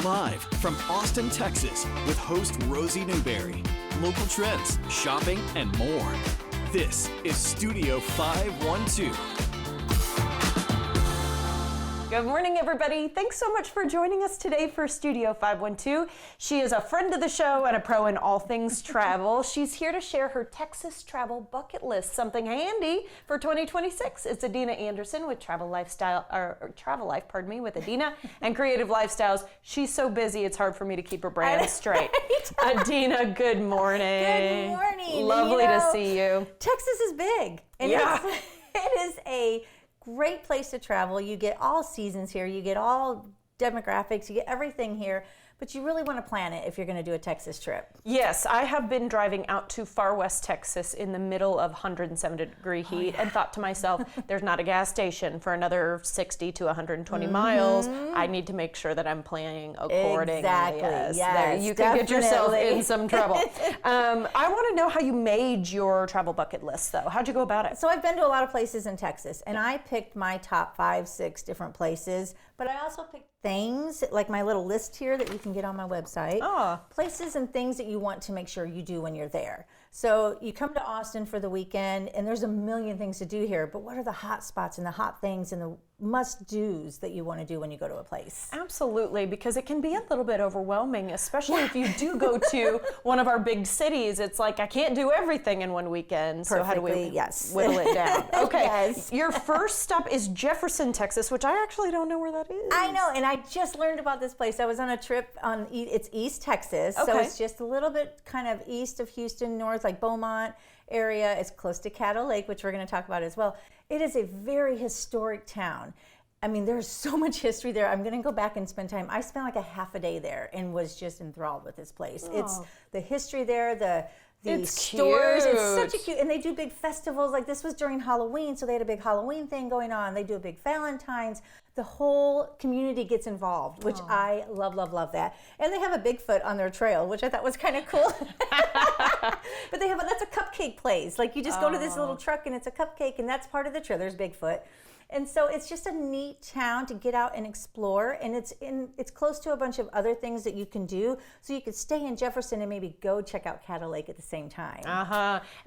Live from Austin, Texas, with host Rosie Newberry. Local trends, shopping, and more. This is Studio 512. Good morning, everybody. Thanks so much for joining us today for Studio 512. She is a friend of the show and a pro in all things travel. She's here to share her Texas travel bucket list, something handy for 2026. It's Adina Anderson with Travel Life, with Adina and Creative Lifestyles. She's so busy, it's hard for me to keep her brand straight. Adina, good morning. Good morning. Lovely to see you. Texas is big. And it is a great place to travel. You get all seasons here. You get all demographics. You get everything here. But you really want to plan it if you're going to do a Texas trip. Yes, I have been driving out to far west Texas in the middle of 170-degree heat and thought to myself, there's not a gas station for another 60 to 120 miles. I need to make sure that I'm planning accordingly. Exactly. Yes, you can get yourself in some trouble. I want to know how you made your travel bucket list, though. How'd you go about it? So I've been to a lot of places in Texas, and I picked my top 5, 6 different places, but I also picked things, like my little list here that you can get on my website. Places and things that you want to make sure you do when you're there. So you come to Austin for the weekend, and there's a million things to do here, but what are the hot spots and the hot things and the must-dos that you want to do when you go to a place? Absolutely, because it can be a little bit overwhelming, especially if you do go to one of our big cities. It's like, I can't do everything in one weekend. So how do we whittle it down? Okay, Your first stop is Jefferson, Texas, which I actually don't know where that is. I know, and I just learned about this place. I was on a trip it's East Texas, so it's just a little bit kind of east of Houston, north, like Beaumont area. It's close to Caddo Lake, which we're going to talk about as well. It is a very historic town. I mean, there's so much history there. I'm going to go back and spend time. I spent like a half a day there and was just enthralled with this place. It's the history there, the stores. Cute. It's such a cute, and they do big festivals. Like this was during Halloween, so they had a big Halloween thing going on. They do a big Valentine's. The whole community gets involved, which I love, love, love that. And they have a Bigfoot on their trail, which I thought was kind of cool. But that's a cupcake place. Like you just go to this little truck and it's a cupcake, and that's part of the trail. There's Bigfoot. And so it's just a neat town to get out and explore, and it's close to a bunch of other things that you can do. So you could stay in Jefferson and maybe go check out Caddo Lake at the same time.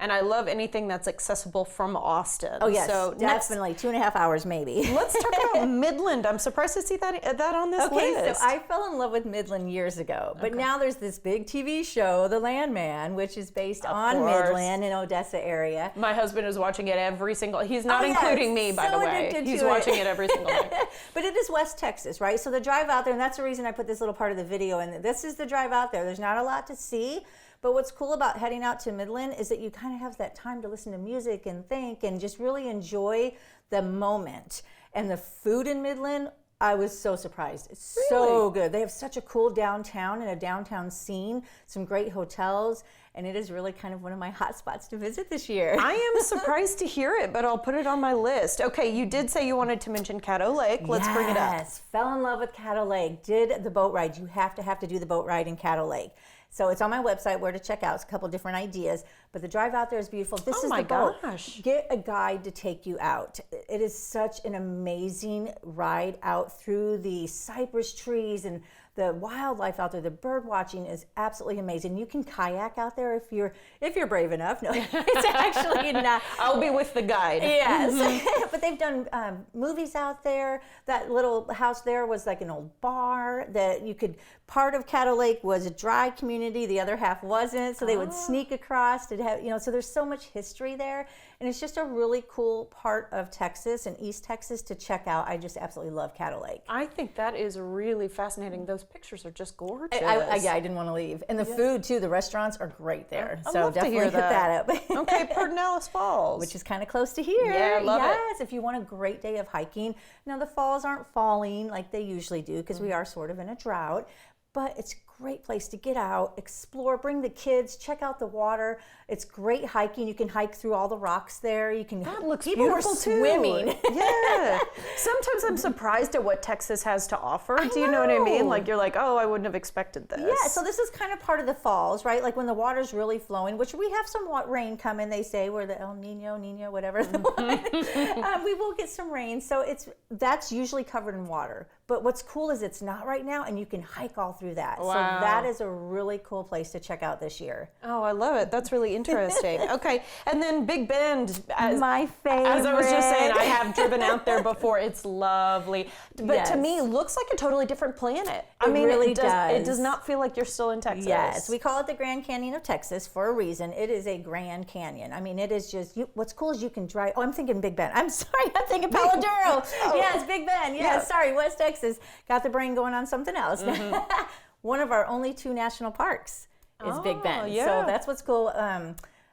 And I love anything that's accessible from Austin. Oh yes, so definitely 2.5 hours maybe. Let's talk about Midland. I'm surprised to see that on this list. Okay, so I fell in love with Midland years ago, but now there's this big TV show, The Landman, which is based on Midland in Odessa area. My husband is watching it every single. He's not including me, by the way. He's watching it every single day. But it is West Texas, right? So the drive out there, and that's the reason I put this little part of the video in. This is the drive out there. There's not a lot to see, but what's cool about heading out to Midland is that you kind of have that time to listen to music and think and just really enjoy the moment. And the food in Midland, I was so surprised. It's so good. They have such a cool downtown and a downtown scene, some great hotels, and it is really kind of one of my hot spots to visit this year. I am surprised to hear it, but I'll put it on my list. Okay, you did say you wanted to mention Caddo Lake. Let's bring it up. Yes, fell in love with Caddo Lake. Did the boat ride. You have to do the boat ride in Caddo Lake. So it's on my website where to check out. It's a couple different ideas, but the drive out there is beautiful. This is the boat. Gosh. Get a guide to take you out. It is such an amazing ride out through the cypress trees and the wildlife out there. The bird watching is absolutely amazing. You can kayak out there if you're brave enough. No, it's actually not. I'll be with the guide. Yes, but they've done movies out there. That little house there was like an old bar that you could. Part of Caddo Lake was a dry community. The other half wasn't. So they would sneak across to have, so there's so much history there. And it's just a really cool part of Texas and East Texas to check out. I just absolutely love Caddo Lake. I think that is really fascinating. Those pictures are just gorgeous. I didn't want to leave. And the food too, the restaurants are great there. I'd so love definitely to hear hit that up. Okay, Pedernales Falls. Which is kind of close to here. Yeah, I love it. Yes, if you want a great day of hiking. Now the falls aren't falling like they usually do because we are sort of in a drought. But it's a great place to get out, explore, bring the kids, check out the water. It's great hiking. You can hike through all the rocks there. You can. That looks people beautiful are swimming. Too. Yeah. Sometimes I'm surprised at what Texas has to offer. Do you know what I mean? Like you're like, oh, I wouldn't have expected this. Yeah. So this is kind of part of the falls, right? Like when the water's really flowing, which we have some rain coming. They say we're the El Nino, whatever. We will get some rain. So that's usually covered in water. But what's cool is it's not right now, and you can hike all through that. Wow. So that is a really cool place to check out this year. Oh, I love it. That's really interesting. Okay, and then Big Bend. My favorite. As I was just saying, I have driven out there before. It's lovely. But to Yes. me, it looks like a totally different planet. It really It does. does not feel like you're still in Texas. Yes, we call it the Grand Canyon of Texas for a reason. It is a Grand Canyon. I mean, it is just, what's cool is you can drive, I'm thinking Big Bend. I'm sorry, I'm thinking Palo Duro. Yes, Big Bend. Yes, sorry, West Texas. Got the brain going on something else. One of our only 2 national parks is Big Bend. yeah. So that's what's cool.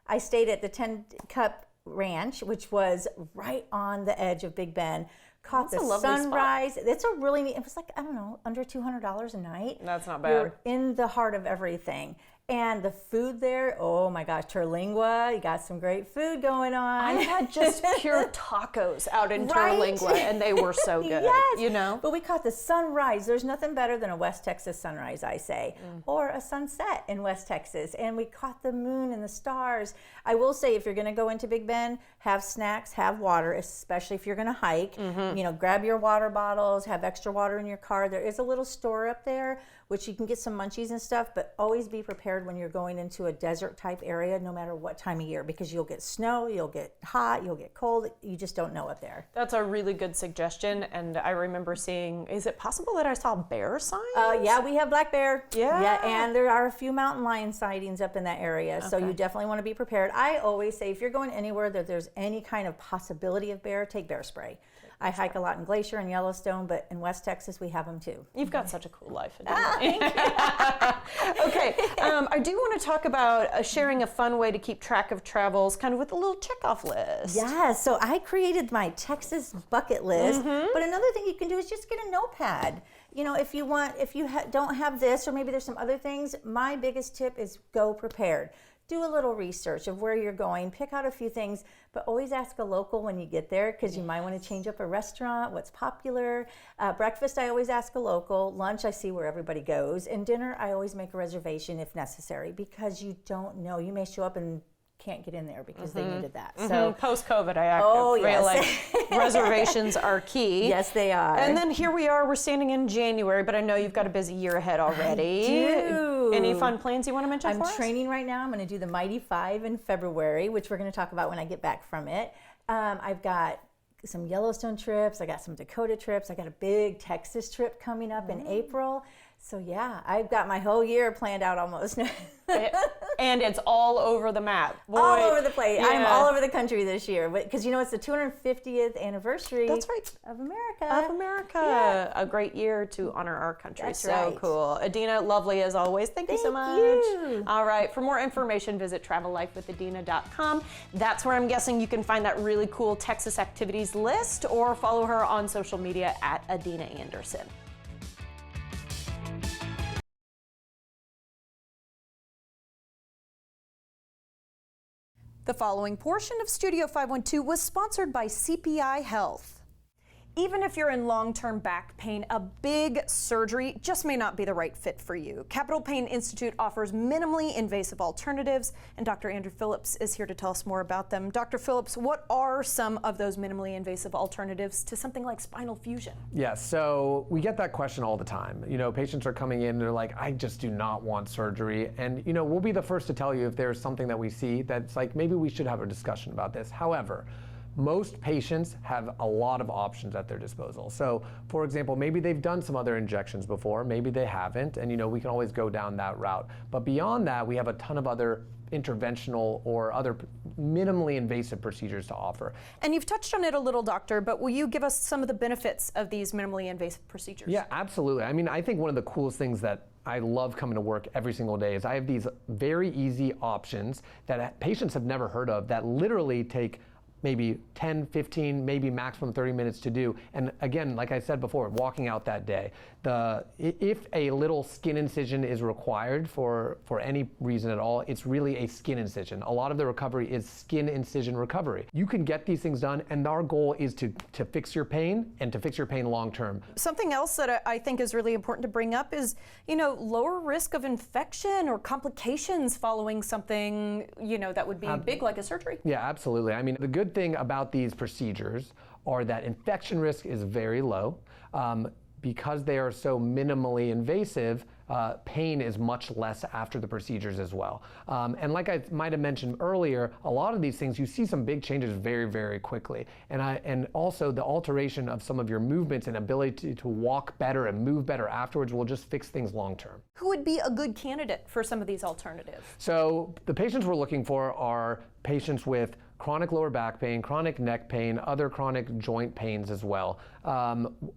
I stayed at the 10 Cup Ranch, which was right on the edge of Big Bend. Caught That's the a lovely spot. sunrise. It's a really neat, it was like, I don't know, under $200 a night. That's not bad. You're in the heart of everything. And the food there, oh my gosh, Terlingua, you got some great food going on. I had just pure tacos out in Right? Terlingua, and they were so good. Yes. You know? But we caught the sunrise. There's nothing better than a West Texas sunrise, I say, or a sunset in West Texas. And we caught the moon and the stars. I will say, if you're going to go into Big Bend, have snacks, have water, especially if you're going to hike. You know, grab your water bottles, have extra water in your car. There is a little store up there, which you can get some munchies and stuff, but always be prepared when you're going into a desert type area, no matter what time of year, because you'll get snow, you'll get hot, you'll get cold. You just don't know up there. That's a really good suggestion. And I remember seeing, is it possible that I saw bear signs? Yeah, we have black bear. Yeah. And there are a few mountain lion sightings up in that area, so you definitely want to be prepared. I always say, if you're going anywhere that there's any kind of possibility of bear, take bear spray. I hike a lot in Glacier and Yellowstone, but in West Texas we have them too. You've got such a cool life. Okay, I do want to talk about sharing a fun way to keep track of travels, kind of with a little checkoff list. Yeah, so I created my Texas bucket list, but another thing you can do is just get a notepad. You know, if you don't have this, or maybe there's some other things, my biggest tip is go prepared. Do a little research of where you're going, pick out a few things, but always ask a local when you get there, because you might want to change up a restaurant, what's popular. Breakfast, I always ask a local. Lunch, I see where everybody goes. And dinner, I always make a reservation if necessary, because you don't know. You may show up and can't get in there because they needed that. So Post-COVID, I feel like reservations are key. yes, they are. And then here we are, we're standing in January, but I know you've got a busy year ahead already. I do. Any fun plans you want to mention I'm for us? training right now. I'm going to do the Mighty 5 in February, which we're going to talk about when I get back from it. I've got some Yellowstone trips. I got some Dakota trips. I got a big Texas trip coming up in April. So yeah, I've got my whole year planned out almost. And it's all over the map. Boy, all over the place. yeah. I'm all over the country this year, because it's the 250th anniversary. That's right. Of America. Of America. Yeah. A great year to honor our country. That's so right. cool. Adina, lovely as always. Thank you so much. you. All right. For more information, visit travellifewithadina.com. That's where I'm guessing you can find that really cool Texas activities list, or follow her on social media at Adina Anderson. The following portion of Studio 512 was sponsored by CPI Health. Even if you're in long-term back pain, a big surgery just may not be the right fit for you. Capital Pain Institute offers minimally invasive alternatives, and Dr. Andrew Phillips is here to tell us more about them. Dr. Phillips, what are some of those minimally invasive alternatives to something like spinal fusion? Yes, so we get that question all the time. Patients are coming in and they're like, I just do not want surgery. And we'll be the first to tell you if there's something that we see that's like, maybe we should have a discussion about this. However, most patients have a lot of options at their disposal. So, for example, maybe they've done some other injections before, maybe they haven't, and we can always go down that route. But beyond that, we have a ton of other interventional or other minimally invasive procedures to offer. And you've touched on it a little, doctor, but will you give us some of the benefits of these minimally invasive procedures? Yeah, absolutely. I mean, I think one of the coolest things that I love coming to work every single day is I have these very easy options that patients have never heard of that literally take maybe 10, 15, maybe maximum 30 minutes to do. And again, like I said before, walking out that day. If a little skin incision is required for any reason at all, it's really a skin incision. A lot of the recovery is skin incision recovery. You can get these things done, and our goal is to fix your pain and to fix your pain long term. Something else that I think is really important to bring up is, lower risk of infection or complications following something, that would be big like a surgery. Yeah, absolutely. I mean, the good thing about these procedures are that infection risk is very low. because they are so minimally invasive, pain is much less after the procedures as well. And like I might have mentioned earlier, a lot of these things, you see some big changes very, very quickly. And also the alteration of some of your movements and ability to walk better and move better afterwards will just fix things long term. Who would be a good candidate for some of these alternatives? So the patients we're looking for are patients with chronic lower back pain, chronic neck pain, other chronic joint pains as well.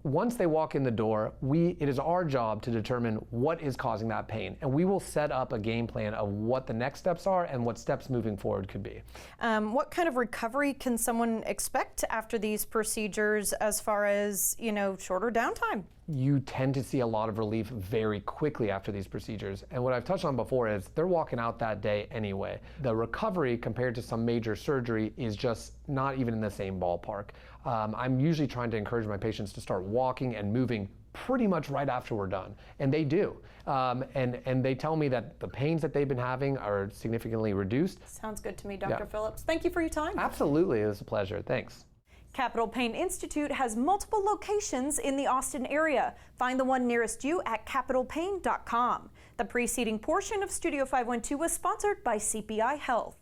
Once they walk in the door, it is our job to determine what is causing that pain, and we will set up a game plan of what the next steps are and what steps moving forward could be. What kind of recovery can someone expect after these procedures as far as, shorter downtime? You tend to see a lot of relief very quickly after these procedures. And what I've touched on before is they're walking out that day anyway. The recovery compared to some major surgery is just not even in the same ballpark. I'm usually trying to encourage my patients to start walking and moving pretty much right after we're done. And they do. And they tell me that the pains that they've been having are significantly reduced. Sounds good to me, Dr. Phillips. Thank you for your time. Absolutely, it was a pleasure. Thanks. Capital Pain Institute has multiple locations in the Austin area. Find the one nearest you at capitalpain.com. The preceding portion of Studio 512 was sponsored by CPI Health.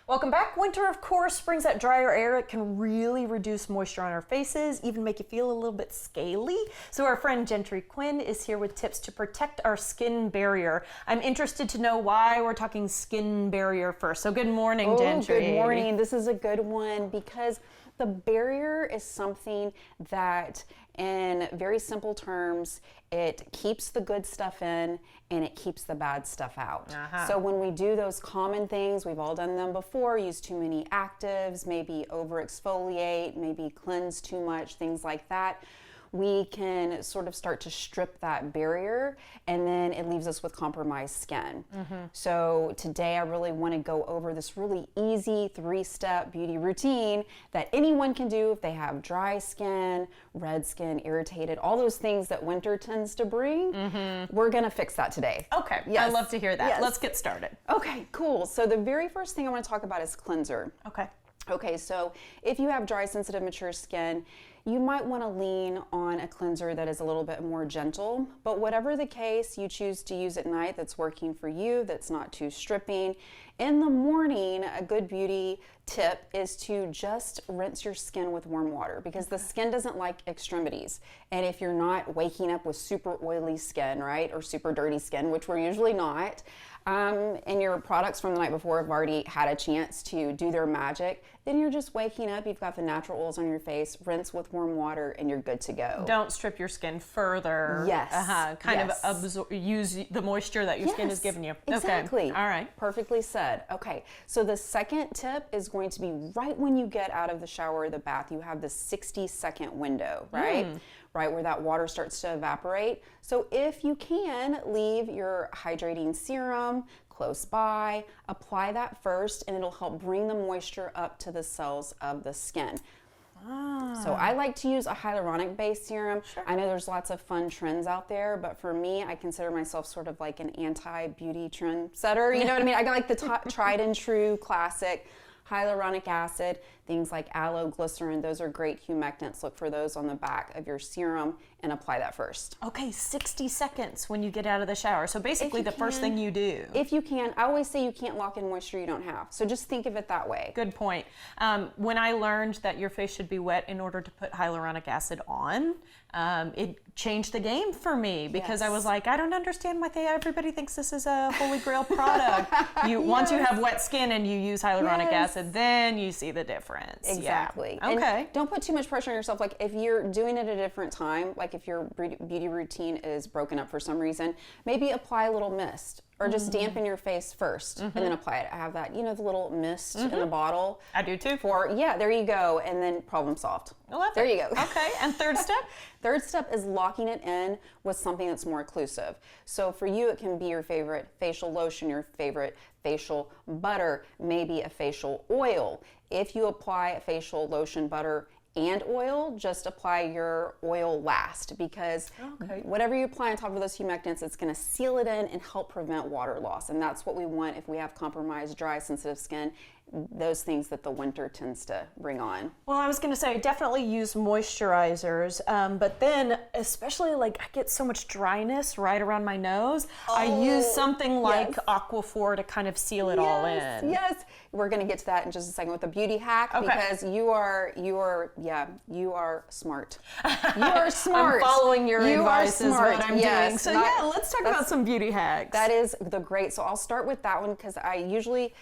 Welcome back. Winter, of course, brings that drier air. It can really reduce moisture on our faces, even make you feel a little bit scaly. So our friend Gentry Quinn is here with tips to protect our skin barrier. I'm interested to know why we're talking skin barrier first. So good morning, Gentry. Good morning. This is a good one because the barrier is something that, in very simple terms, it keeps the good stuff in and it keeps the bad stuff out. So when we do those common things, we've all done them before, use too many actives, maybe over exfoliate, maybe cleanse too much, things like that, we can sort of start to strip that barrier, and then it leaves us with compromised skin. So today I really want to go over this really easy 3-step beauty routine that anyone can do if they have dry skin, red skin, irritated, all those things that winter tends to bring. We're going to fix that today. Okay, Yes. I love to hear that. Yes. Let's get started. Okay, cool. So the very first thing I want to talk about is cleanser. Okay, so if you have dry, sensitive, mature skin, you might want to lean on a cleanser that is a little bit more gentle, but whatever the case you choose to use at night that's working for you, that's not too stripping. In the morning, a good beauty tip is to just rinse your skin with warm water because the skin doesn't like extremities. And if you're not waking up with super oily skin, right, or super dirty skin, which we're usually not, and your products from the night before have already had a chance to do their magic, then you're just waking up, you've got the natural oils on your face, rinse with warm water, and you're good to go. Don't strip your skin further. Yes. Of use the moisture that your skin has given you. Exactly. Okay. All right. Perfectly said. Okay. So the second tip is going to be right when you get out of the shower or the bath, you have this 60-second window, right? Right where that water starts to evaporate. So if you can, leave your hydrating serum close by, apply that first, and it'll help bring the moisture up to the cells of the skin. So I like to use a hyaluronic-based serum. I know there's lots of fun trends out there, but for me, I consider myself sort of like an anti-beauty trend setter. You know what I mean? I got like the tried and true classic hyaluronic acid, things like aloe, glycerin, those are great humectants. Look for those on the back of your serum and apply that first. Okay, 60 seconds when you get out of the shower. So basically the first thing you do. If you can. I always say you can't lock in moisture you don't have. So just think of it that way. Good point. When I learned that your face should be wet in order to put hyaluronic acid on, it changed the game for me because I was like, I don't understand why everybody thinks this is a holy grail product. Once you have wet skin and you use hyaluronic acid, then you see the difference. Exactly. Yeah. Okay. And don't put too much pressure on yourself. Like if you're doing it at a different time, like if your beauty routine is broken up for some reason, maybe apply a little mist. Or just dampen your face first and then apply it. I have that, the little mist in the bottle. I do too. There you go. And then problem solved. I love there it. you go. Okay, and third step? Third step is locking it in with something that's more occlusive. So for you, it can be your favorite facial lotion, your favorite facial butter, maybe a facial oil. If you apply a facial lotion, butter, and oil, just apply your oil last, because whatever you apply on top of those humectants, it's going to seal it in and help prevent water loss. And that's what we want if we have compromised, dry, sensitive skin, those things that the winter tends to bring on. Well, I was going to say, definitely use moisturizers, but then especially like I get so much dryness right around my nose, I use something like Aquaphor to kind of seal it all in. Yes, we're going to get to that in just a second with a beauty hack, because you are smart. You are smart. I'm following your you advice are smart. is what I'm doing. So let's talk about some beauty hacks. That is the great. So I'll start with that one because I usually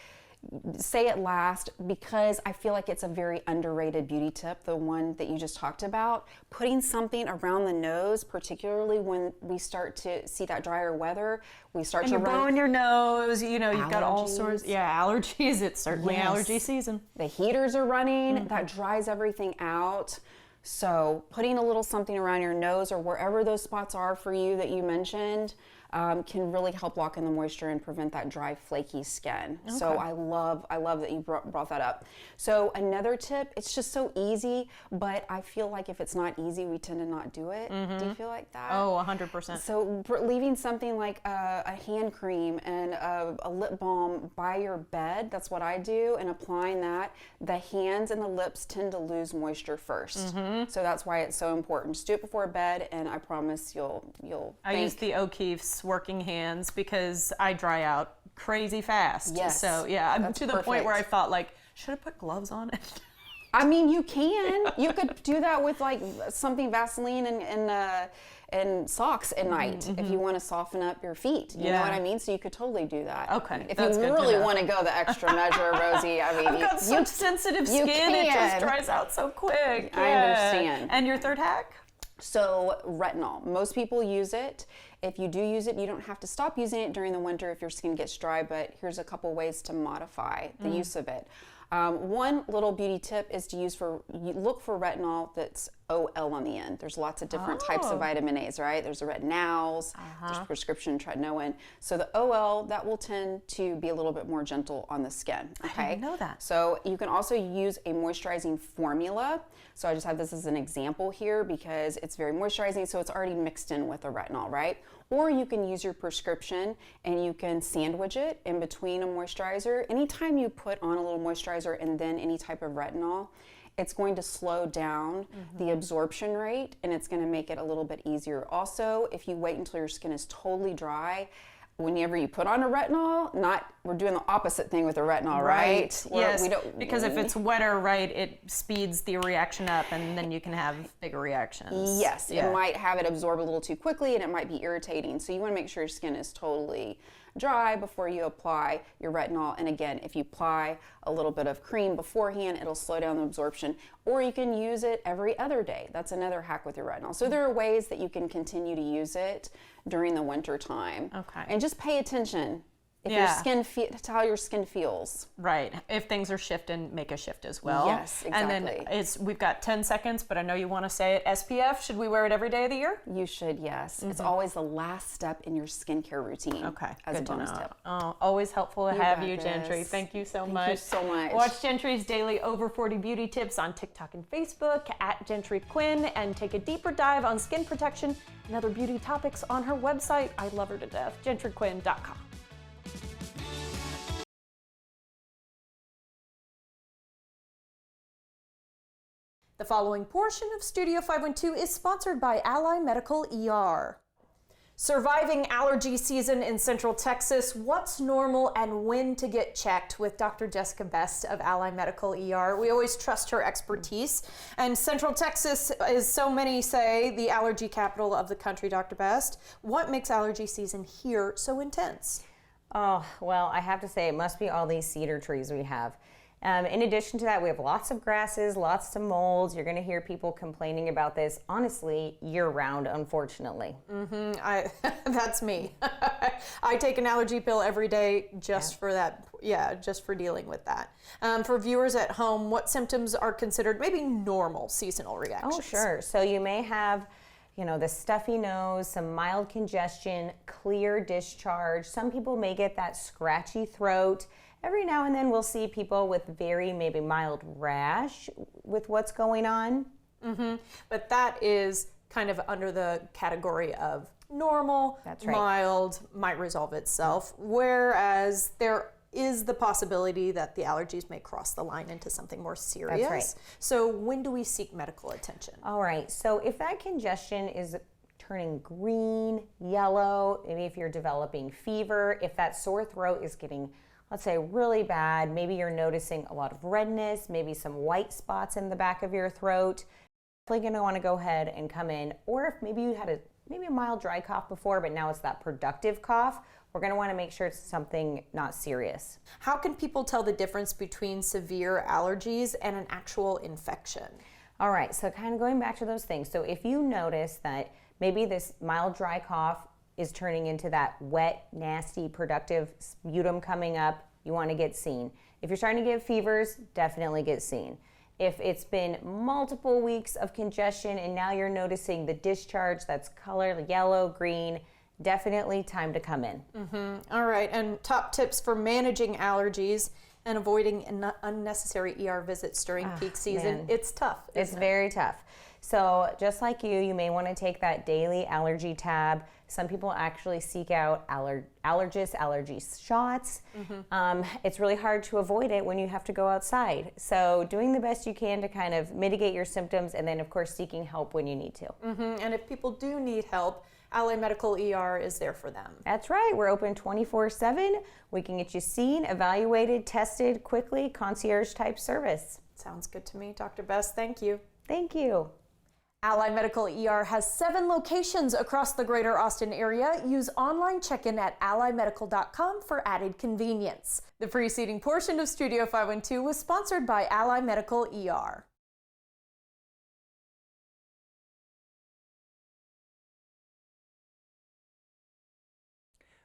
say it last because I feel like it's a very underrated beauty tip, the one that you just talked about. Putting something around the nose, particularly when we start to see that drier weather, we start and to you're blowing your nose, you know, you've got all sorts, allergies. It's certainly allergy season. The heaters are running, that dries everything out. So putting a little something around your nose or wherever those spots are for you that you mentioned can really help lock in the moisture and prevent that dry, flaky skin. So I love that you brought that up. So another tip, it's just so easy, but I feel like if it's not easy, we tend to not do it. Do you feel like that? Oh, 100%. So leaving something like a hand cream and a lip balm by your bed, that's what I do, and applying that, the hands and the lips tend to lose moisture first. So that's why it's so important. Just do it before bed, and I promise you'll I use the O'Keeffe's working hands because I dry out crazy fast. Yes. So I'm to the point where I perfect. thought, like, should I put gloves on it? I mean, you can. You could do that with like something Vaseline and socks at night if you want to soften up your feet. You know what I mean? So you could totally do that. Okay, If that's you good to really know. want to go the extra measure, Rosie, I mean, I've got such sensitive skin, it just can. dries out so quick. I understand. And your third hack? So retinol, most people use it. If you do use it, you don't have to stop using it during the winter if your skin gets dry, but here's a couple ways to modify the use of it. One little beauty tip is to look for retinol that's OL on the end. There's lots of different types of vitamin A's, right? There's the retinols, there's prescription tretinoin. So the OL, that will tend to be a little bit more gentle on the skin, okay? I didn't know that. So you can also use a moisturizing formula. So I just have this as an example here because it's very moisturizing, so it's already mixed in with the retinol, right? Or you can use your prescription and you can sandwich it in between a moisturizer. Anytime you put on a little moisturizer and then any type of retinol, it's going to slow down the absorption rate and it's going to make it a little bit easier. Also, if you wait until your skin is totally dry, whenever you put on a retinol, we're doing the opposite thing with the retinol, right? Yes, because if it's wetter, right, it speeds the reaction up and then you can have bigger reactions. Yes, it might have it absorb a little too quickly and it might be irritating. So you want to make sure your skin is totally dry before you apply your retinol. And again, if you apply a little bit of cream beforehand, it'll slow down the absorption. Or you can use it every other day. That's another hack with your retinol. So there are ways that you can continue to use it during the winter time. Okay. And just pay attention if your skin to how your skin feels. Right. If things are shifting, make a shift as well. Yes, And exactly. then we've got 10 seconds, but I know you want to say it. SPF, should we wear it every day of the year? You should, yes. It's always the last step in your skincare routine. Okay, As a good to bonus know. tip. Oh, always helpful to have got you, Gentry. this. Thank you so Thank much. you so much. Watch Gentry's daily over 40 beauty tips on TikTok and Facebook at Gentry Quinn, and take a deeper dive on skin protection and other beauty topics on her website. I love her to death, gentryquinn.com. The following portion of Studio 512 is sponsored by Ally Medical ER. Surviving allergy season in Central Texas, what's normal and when to get checked with Dr. Jessica Best of Ally Medical ER. We always trust her expertise. And Central Texas is, so many say, the allergy capital of the country, Dr. Best. What makes allergy season here so intense? Oh, well, I have to say it must be all these cedar trees we have. In addition to that, we have lots of grasses, lots of molds. You're going to hear people complaining about this, honestly, year-round, unfortunately. That's me. I take an allergy pill every day just for that. Yeah, just for dealing with that. For viewers at home, what symptoms are considered maybe normal seasonal reactions? Oh, sure. So you may have, the stuffy nose, some mild congestion, clear discharge. Some people may get that scratchy throat, every now and then we'll see people with very maybe mild rash with what's going on. But that is kind of under the category of normal, That's right. mild, might resolve itself, whereas there is the possibility that the allergies may cross the line into something more serious. That's right. So when do we seek medical attention? All right, so if that congestion is turning green, yellow, maybe if you're developing fever, if that sore throat is getting, let's say, really bad, maybe you're noticing a lot of redness, maybe some white spots in the back of your throat, definitely going to want to go ahead and come in. Or if maybe you had a mild dry cough before, but now it's that productive cough, we're going to want to make sure it's something not serious. How can people tell the difference between severe allergies and an actual infection? All right, so kind of going back to those things. So if you notice that maybe this mild dry cough is turning into that wet, nasty, productive sputum coming up, you want to get seen. If you're starting to get fevers, definitely get seen. If it's been multiple weeks of congestion and now you're noticing the discharge that's colored yellow, green, definitely time to come in. All right, and top tips for managing allergies and avoiding unnecessary ER visits during peak season. Man. It's tough. It's very tough. So just like you may want to take that daily allergy tab. Some people actually seek out allergist allergy shots. It's really hard to avoid it when you have to go outside. So doing the best you can to kind of mitigate your symptoms, and then of course seeking help when you need to. And if people do need help, Ally Medical ER is there for them. That's right. We're open 24/7. We can get you seen, evaluated, tested quickly, concierge type service. Sounds good to me, Dr. Best. Thank you. Thank you. Ally Medical ER has 7 locations across the greater Austin area. Use online check-in at allymedical.com for added convenience. The preceding portion of Studio 512 was sponsored by Ally Medical ER.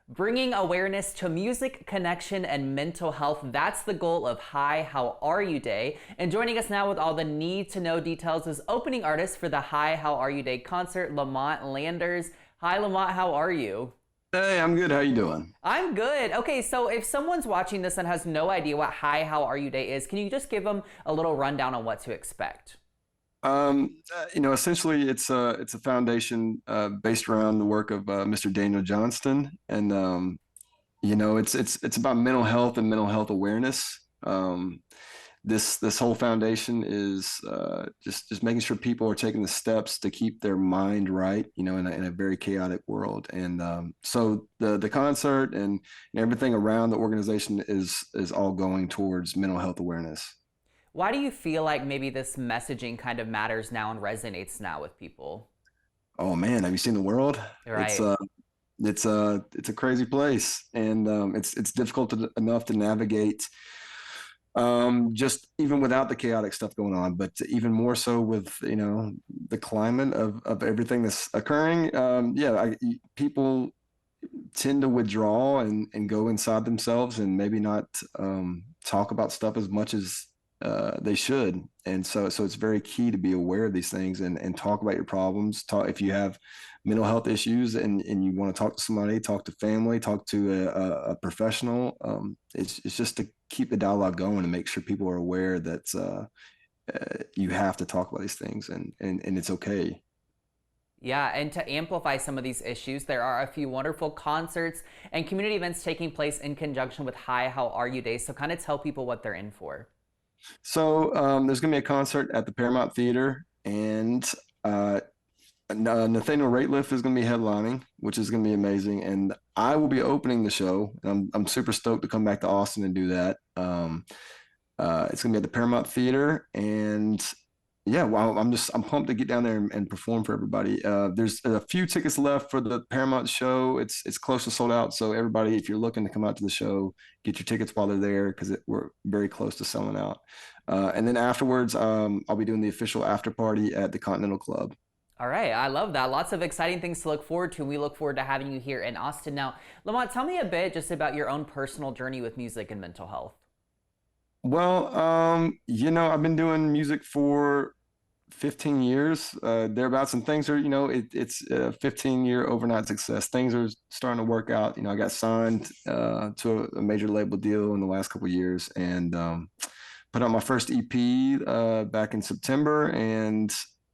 Bringing awareness to music, connection, and mental health. That's the goal of Hi, How Are You Day. And joining us now with all the need-to-know details is opening artist for the Hi, How Are You Day concert, Lamont Landers. Hi, Lamont, how are you? Hey, I'm good. How you doing? I'm good. Okay, so if someone's watching this and has no idea what Hi, How Are You Day is, can you just give them a little rundown on what to expect? Essentially, it's a foundation based around the work of Mr. Daniel Johnston, and it's about mental health and mental health awareness. This whole foundation is just making sure people are taking the steps to keep their mind right, in a very chaotic world. And so the concert and everything around the organization is all going towards mental health awareness. Why do you feel like maybe this messaging kind of matters now and resonates now with people? Oh man, have you seen the world? Right. It's a crazy place, and it's difficult enough to navigate, just even without the chaotic stuff going on, but even more so with the climate of everything that's occurring. People tend to withdraw and go inside themselves and maybe not talk about stuff as much as they should. And so it's very key to be aware of these things and talk about your problems. If you have mental health issues and you want to talk to somebody, talk to family, talk to a professional. It's just to keep the dialogue going and make sure people are aware that you have to talk about these things and it's okay. Yeah, and to amplify some of these issues, there are a few wonderful concerts and community events taking place in conjunction with Hi, How Are You Day. So kind of tell people what they're in for. So there's going to be a concert at the Paramount Theater, and Nathaniel Rateliff is going to be headlining, which is going to be amazing. And I will be opening the show. I'm super stoked to come back to Austin and do that. It's going to be at the Paramount Theater, and yeah, well, I'm pumped to get down there and perform for everybody. There's a few tickets left for the Paramount show. It's close to sold out. So everybody, if you're looking to come out to the show, get your tickets while they're there, because we're very close to selling out. And then afterwards, I'll be doing the official after party at the Continental Club. All right, I love that. Lots of exciting things to look forward to. We look forward to having you here in Austin. Now, Lamont, tell me a bit just about your own personal journey with music and mental health. Well, I've been doing music for 15 years, thereabouts, and things are, it's a 15-year overnight success. Things are starting to work out. I got signed to a major label deal in the last couple of years, and put out my first EP back in September, and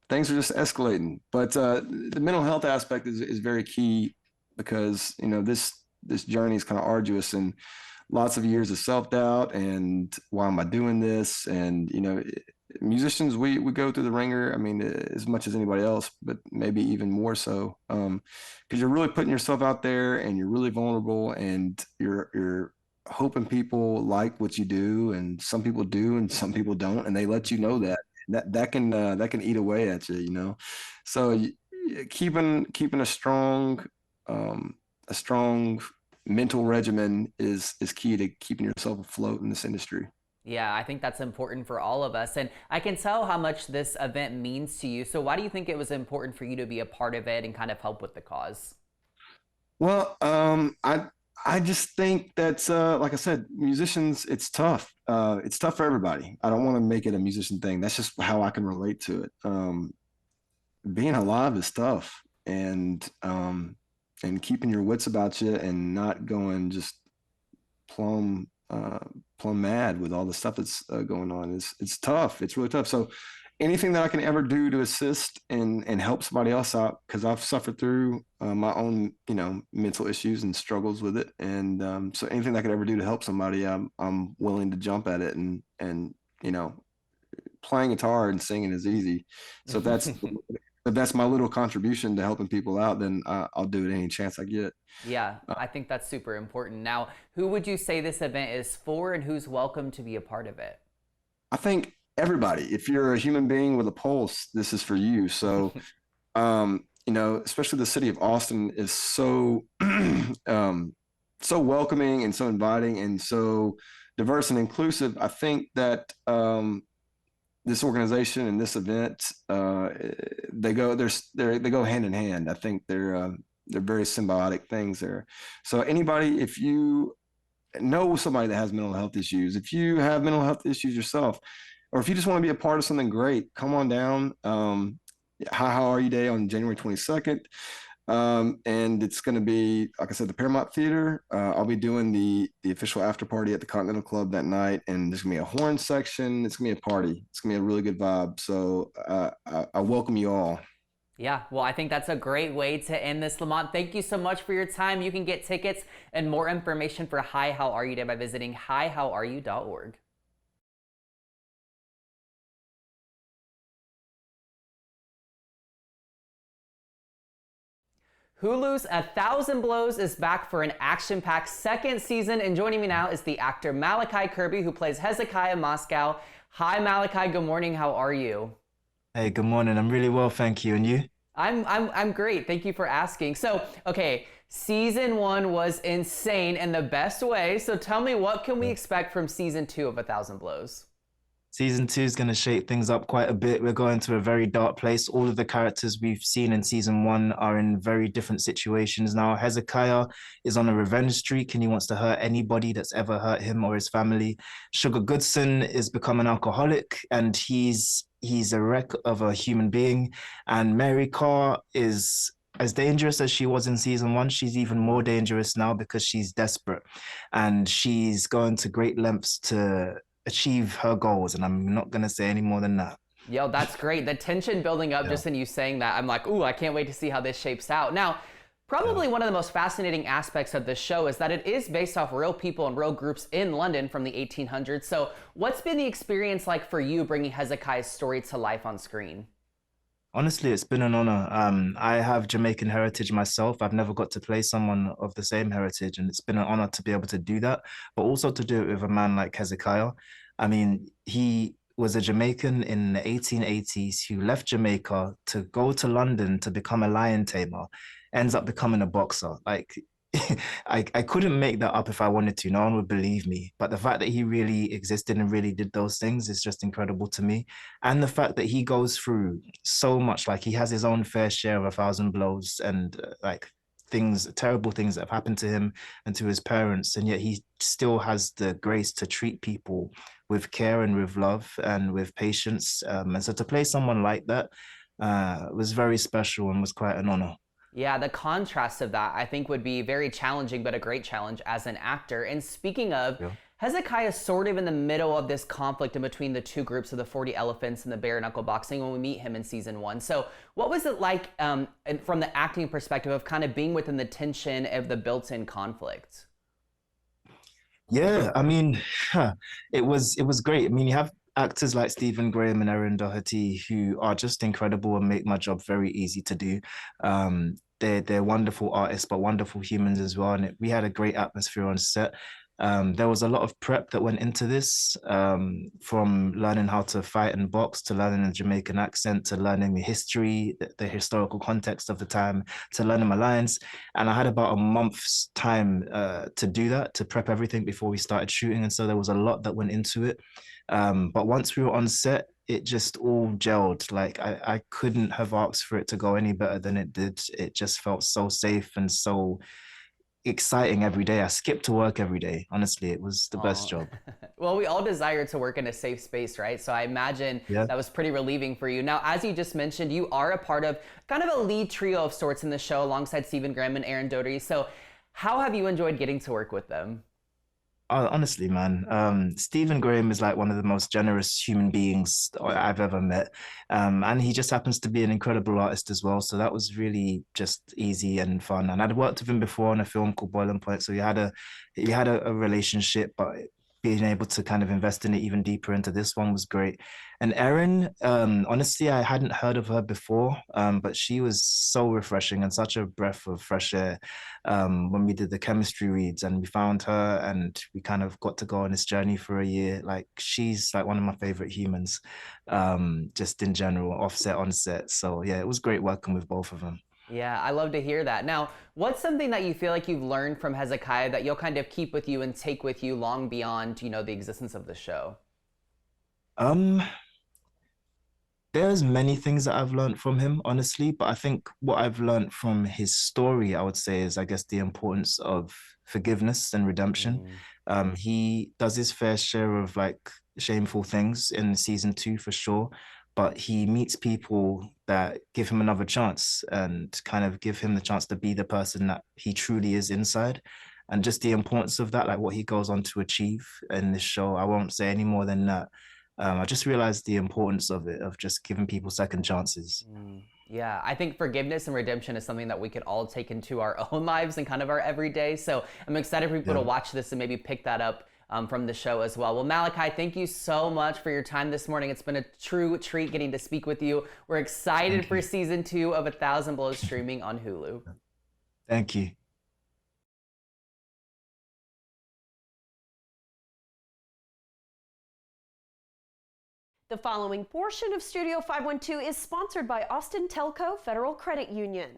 things are just escalating. But the mental health aspect is very key because this journey is kind of arduous, and lots of years of self-doubt and why am I doing this? And musicians, we go through the ringer, I mean, as much as anybody else, but maybe even more so, because you're really putting yourself out there and you're really vulnerable, and you're hoping people like what you do, and some people do and some people don't, and they let you know that can eat away at you. So keeping a strong mental regimen is key to keeping yourself afloat in this industry. Yeah, I think that's important for all of us. And I can tell how much this event means to you. So why do you think it was important for you to be a part of it and kind of help with the cause? Well, I just think that, like I said, musicians, it's tough. It's tough for everybody. I don't want to make it a musician thing. That's just how I can relate to it. Being alive is tough, and keeping your wits about you and not going just plumb mad with all the stuff that's going on it's tough. It's really tough. So anything that I can ever do to assist and help somebody else out, because I've suffered through my own mental issues and struggles with it, and so anything I could ever do to help somebody, I'm willing to jump at it. And playing guitar and singing is easy, so if that's my little contribution to helping people out, then I'll do it any chance I get. Yeah, I think that's super important. Now, who would you say this event is for, and who's welcome to be a part of it? I think everybody. If you're a human being with a pulse, this is for you. So, especially the city of Austin is so so welcoming and so inviting and so diverse and inclusive. I think that this organization and this event, they go hand in hand. I think they're very symbiotic things there. So anybody, if you know somebody that has mental health issues, if you have mental health issues yourself, or if you just want to be a part of something great, come on down. How Are You Day on January 22nd. And it's going to be, like I said, the Paramount Theater. I'll be doing the official after party at the Continental Club that night, and there's going to be a horn section. It's going to be a party. It's going to be a really good vibe. So I welcome you all. Yeah, well, I think that's a great way to end this. Lamont, thank you so much for your time. You can get tickets and more information for Hi, How Are You Day by visiting hihowareyou.org. Hulu's 1,000 Blows is back for an action-packed second season, and joining me now is the actor Malachi Kirby, who plays Hezekiah Moscow. Hi, Malachi. Good morning. How are you? Hey, good morning. I'm really well, thank you. And you? I'm great. Thank you for asking. So, okay, season 1 was insane in the best way. So tell me, what can we expect from season 2 of 1,000 Blows? Season 2 is going to shake things up quite a bit. We're going to a very dark place. All of the characters we've seen in season 1 are in very different situations now. Hezekiah is on a revenge streak and he wants to hurt anybody that's ever hurt him or his family. Sugar Goodson is become an alcoholic and he's a wreck of a human being. And Mary Carr is as dangerous as she was in season 1. She's even more dangerous now because she's desperate and she's going to great lengths to achieve her goals, and I'm not going to say any more than that. Yo, that's great. The tension building up just in you saying that, I'm like, ooh, I can't wait to see how this shapes out. Now, probably one of the most fascinating aspects of this show is that it is based off real people and real groups in London from the 1800s. So what's been the experience like for you bringing Hezekiah's story to life on screen? Honestly, it's been an honor. I have Jamaican heritage myself. I've never got to play someone of the same heritage, and it's been an honor to be able to do that, but also to do it with a man like Hezekiah. I mean, he was a Jamaican in the 1880s who left Jamaica to go to London to become a lion tamer, ends up becoming a boxer. Like, I couldn't make that up if I wanted to. No one would believe me. But the fact that he really existed and really did those things is just incredible to me. And the fact that he goes through so much, like he has his own fair share of 1,000 blows and like things, terrible things that have happened to him and to his parents, and yet he still has the grace to treat people with care and with love and with patience. And so to play someone like that was very special and was quite an honor. Yeah, the contrast of that I think would be very challenging, but a great challenge as an actor. And speaking of, Hezekiah is sort of in the middle of this conflict in between the two groups of the 40 Elephants and the bare knuckle boxing when we meet him in season 1. So what was it like from the acting perspective of kind of being within the tension of the built-in conflict? Yeah, I mean, it was great. I mean, you have actors like Stephen Graham and Erin Doherty who are just incredible and make my job very easy to do. They're wonderful artists, but wonderful humans as well. And we had a great atmosphere on set. There was a lot of prep that went into this, from learning how to fight and box to learning a Jamaican accent to learning the history, the historical context of the time, to learning my lines. And I had about a month's time to do that, to prep everything before we started shooting. And so there was a lot that went into it. But once we were on set, it just all gelled. Like I couldn't have asked for it to go any better than it did. It just felt so safe and so exciting every day. I skipped to work every day. Honestly, it was the best job. Well, we all desire to work in a safe space, right? So I imagine that was pretty relieving for you. Now, as you just mentioned, you are a part of kind of a lead trio of sorts in the show alongside Stephen Graham and Erin Doherty. So how have you enjoyed getting to work with them? Honestly, man, Stephen Graham is like one of the most generous human beings I've ever met. And he just happens to be an incredible artist as well. So that was really just easy and fun. And I'd worked with him before on a film called Boiling Point. So we had a relationship, but being able to kind of invest in it even deeper into this one was great. And Erin, honestly, I hadn't heard of her before, but she was so refreshing and such a breath of fresh air when we did the chemistry reads, and we found her and we kind of got to go on this journey for a year. Like, she's like one of my favorite humans, just in general, offset, on set. So yeah, it was great working with both of them. Yeah, I love to hear that. Now, what's something that you feel like you've learned from Hezekiah that you'll kind of keep with you and take with you long beyond, you know, the existence of the show? There's many things that I've learned from him, honestly, but I think what I've learned from his story, I would say, is I guess the importance of forgiveness and redemption. He does his fair share of like shameful things in season 2 for sure, but he meets people that give him another chance and kind of give him the chance to be the person that he truly is inside. And just the importance of that, like what he goes on to achieve in this show, I won't say any more than that. I just realized the importance of it, of just giving people second chances. Yeah, I think forgiveness and redemption is something that we could all take into our own lives and kind of our everyday. So I'm excited for people to watch this and maybe pick that up from the show as well. Well, Malachi, thank you so much for your time this morning. It's been a true treat getting to speak with you. We're excited for season 2 of 1,000 Blows streaming on Hulu. Thank you. The following portion of Studio 512 is sponsored by Austin Telco Federal Credit Union.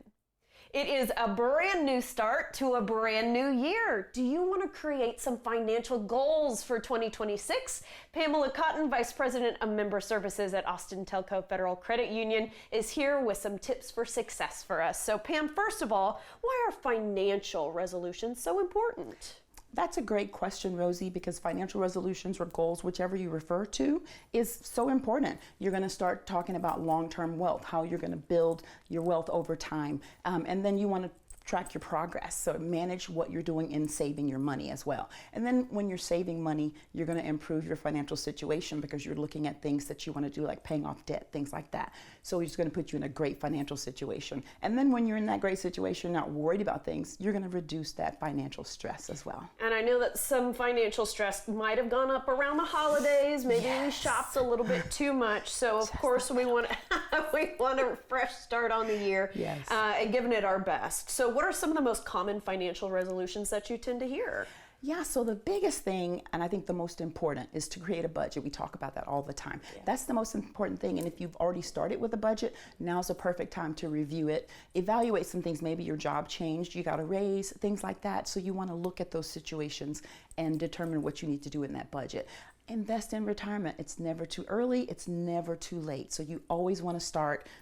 It is a brand new start to a brand new year. Do you want to create some financial goals for 2026? Pamela Cotton, Vice President of Member Services at Austin Telco Federal Credit Union, is here with some tips for success for us. So Pam, first of all, why are financial resolutions so important? That's a great question, Rosie, because financial resolutions or goals, whichever you refer to, is so important. You're going to start talking about long-term wealth, how you're going to build your wealth over time. And then you want to track your progress. So manage what you're doing in saving your money as well. And then when you're saving money, you're going to improve your financial situation because you're looking at things that you want to do, like paying off debt, things like that. So it's going to put you in a great financial situation. And then when you're in that great situation, not worried about things, you're going to reduce that financial stress as well. And I know that some financial stress might have gone up around the holidays. Maybe we shopped a little bit too much. So of course we want a fresh start on the year and giving it our best. So what are some of the most common financial resolutions that you tend to hear? Yeah, so the biggest thing, and I think the most important, is to create a budget. We talk about that all the time. That's the most important thing. And if you've already started with a budget, now's the perfect time to review it, evaluate some things. Maybe your job changed, you got a raise, things like that. So you want to look at those situations and determine what you need to do in that budget. Invest in retirement. It's never too early. It's never too late. So you always want to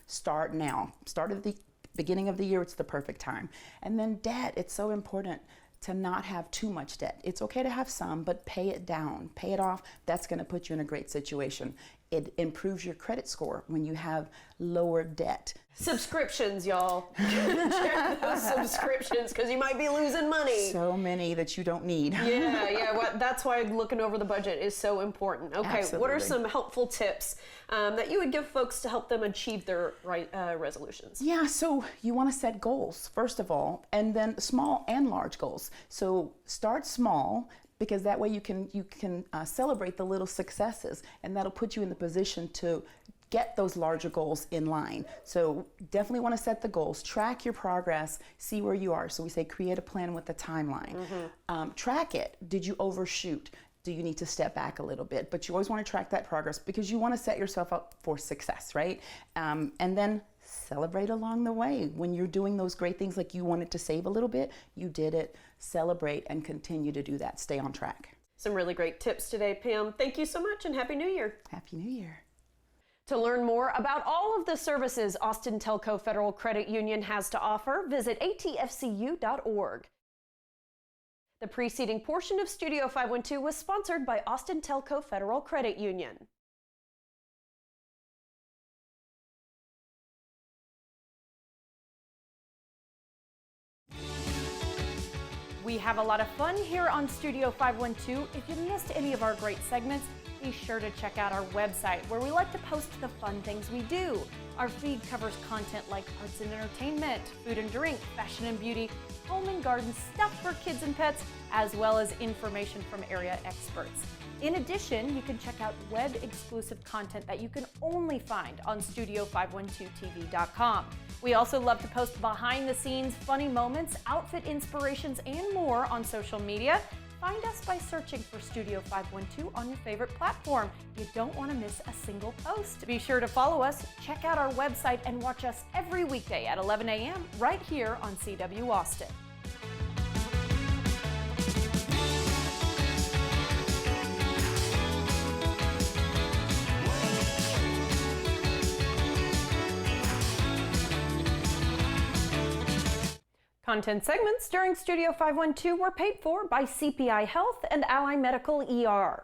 start now. Start at the beginning of the year, it's the perfect time. And then debt, it's so important to not have too much debt. It's okay to have some, but pay it down, pay it off. That's going to put you in a great situation. It improves your credit score when you have lower debt. Subscriptions, y'all. Check those subscriptions because you might be losing money. So many that you don't need. Yeah. Well, that's why looking over the budget is so important. Okay, Absolutely. What are some helpful tips that you would give folks to help them achieve their resolutions? Yeah, so you want to set goals, first of all, and then small and large goals. So start small, because that way you can celebrate the little successes, and that'll put you in the position to get those larger goals in line. So definitely want to set the goals, track your progress, see where you are. So we say create a plan with a timeline. Track it. Did you overshoot? Do you need to step back a little bit? But you always want to track that progress because you want to set yourself up for success, right? And then celebrate along the way. When you're doing those great things, like you wanted to save a little bit, you did it. Celebrate and continue to do that. Stay on track. Some really great tips today, Pam. Thank you so much and Happy New Year. Happy New Year. To learn more about all of the services Austin Telco Federal Credit Union has to offer, visit atfcu.org. The preceding portion of Studio 512 was sponsored by Austin Telco Federal Credit Union. We have a lot of fun here on Studio 512. If you missed any of our great segments, be sure to check out our website where we like to post the fun things we do. Our feed covers content like arts and entertainment, food and drink, fashion and beauty, home and garden, stuff for kids and pets, as well as information from area experts. In addition, you can check out web-exclusive content that you can only find on Studio512TV.com. We also love to post behind-the-scenes funny moments, outfit inspirations, and more on social media. Find us by searching for Studio 512 on your favorite platform. You don't want to miss a single post. Be sure to follow us, check out our website, and watch us every weekday at 11 a.m. right here on CW Austin. Content segments during Studio 512 were paid for by CPI Health and Ally Medical ER.